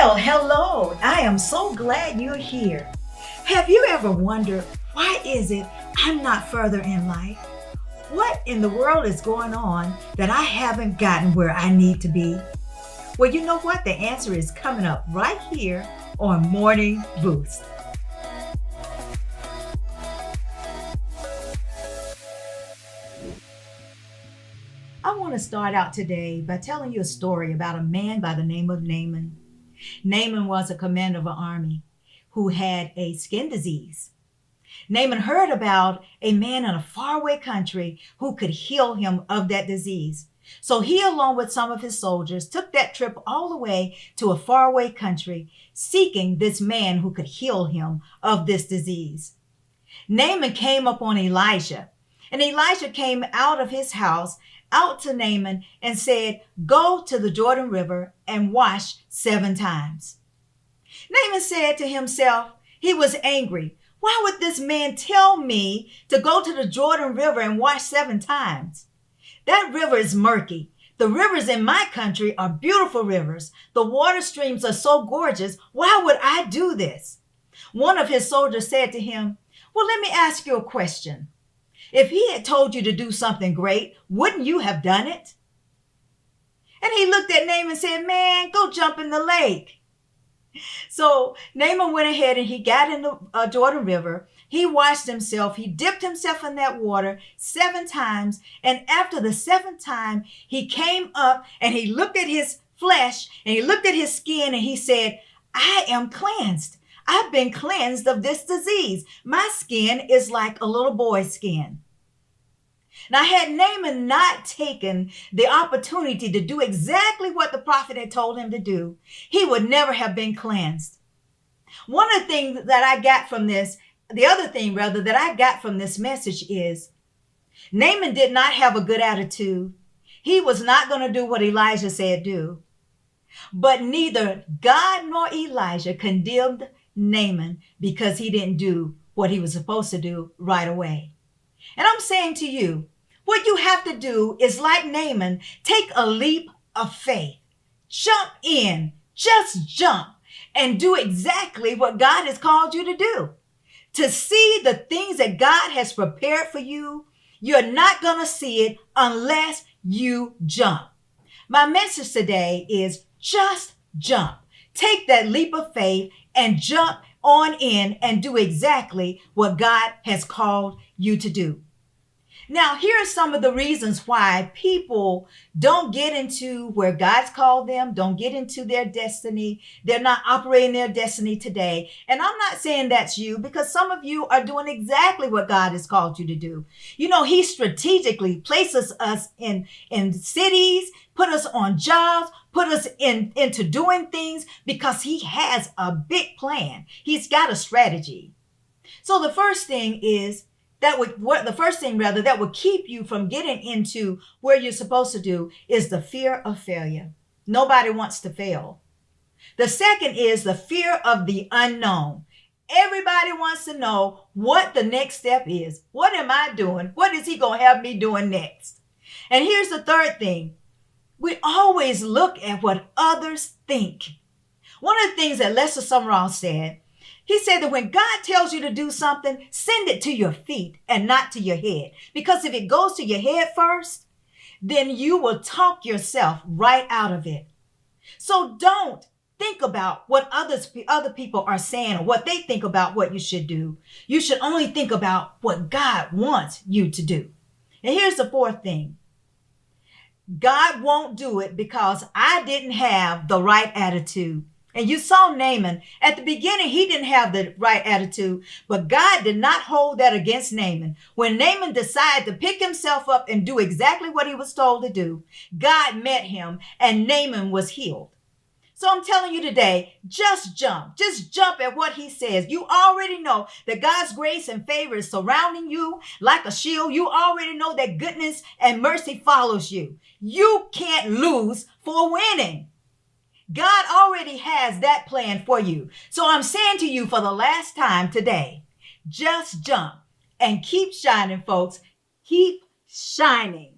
Well, hello. I am so glad you're here. Have you ever wondered, why is it I'm not further in life? What in the world is going on that I haven't gotten where I need to be? Well, you know what? The answer is coming up right here on Morning Boost. I want to start out today by telling you a story about a man by the name of Naaman. Naaman was a commander of an army who had a skin disease. Naaman heard about a man in a faraway country who could heal him of that disease. So he, along with some of his soldiers, took that trip all the way to a faraway country, seeking this man who could heal him of this disease. Naaman came upon Elijah, and Elijah came out of his house out to Naaman and said, "Go to the Jordan River and wash 7 times." Naaman said to himself, he was angry. Why would this man tell me to go to the Jordan River and wash 7 times? That river is murky. The rivers in my country are beautiful rivers. The water streams are so gorgeous. Why would I do this? One of his soldiers said to him, "Well, let me ask you a question. If he had told you to do something great, wouldn't you have done it?" And he looked at Naaman and said, "Man, go jump in the lake." So Naaman went ahead and he got in the Jordan River. He washed himself. He dipped himself in that water 7 times. And after the 7th time, he came up and he looked at his flesh and he looked at his skin and he said, "I am cleansed. I've been cleansed of this disease. My skin is like a little boy's skin." Now, had Naaman not taken the opportunity to do exactly what the prophet had told him to do, he would never have been cleansed. One of the things that I got from this, the other thing rather that I got from this message is Naaman did not have a good attitude. He was not going to do what Elijah said do. But neither God nor Elijah condemned Naaman because he didn't do what he was supposed to do right away. And I'm saying to you, what you have to do is like Naaman, take a leap of faith. Jump in, just jump and do exactly what God has called you to do. To see the things that God has prepared for you, you're not going to see it unless you jump. My message today is just jump. Take that leap of faith and jump on in and do exactly what God has called you to do. Now, here are some of the reasons why people don't get into where God's called them, don't get into their destiny. They're not operating their destiny today. And I'm not saying that's you, because some of you are doing exactly what God has called you to do. You know, he strategically places us in cities, put us on jobs, put us into doing things because he has a big plan. He's got a strategy. So the first thing that would keep you from getting into where you're supposed to do is the fear of failure. Nobody wants to fail. The second is the fear of the unknown. Everybody wants to know what the next step is. What am I doing? What is he going to have me doing next? And here's the third thing. We always look at what others think. One of the things that Lester Sumrall said, he said that when God tells you to do something, send it to your feet and not to your head. Because if it goes to your head first, then you will talk yourself right out of it. So don't think about what other people are saying or what they think about what you should do. You should only think about what God wants you to do. And here's the fourth thing. God won't do it because I didn't have the right attitude. And you saw Naaman. At the beginning, he didn't have the right attitude, but God did not hold that against Naaman. When Naaman decided to pick himself up and do exactly what he was told to do, God met him and Naaman was healed. So I'm telling you today, just jump at what he says. You already know that God's grace and favor is surrounding you like a shield. You already know that goodness and mercy follows you. You can't lose for winning. God already has that plan for you. So I'm saying to you for the last time today, just jump and keep shining, folks. Keep shining.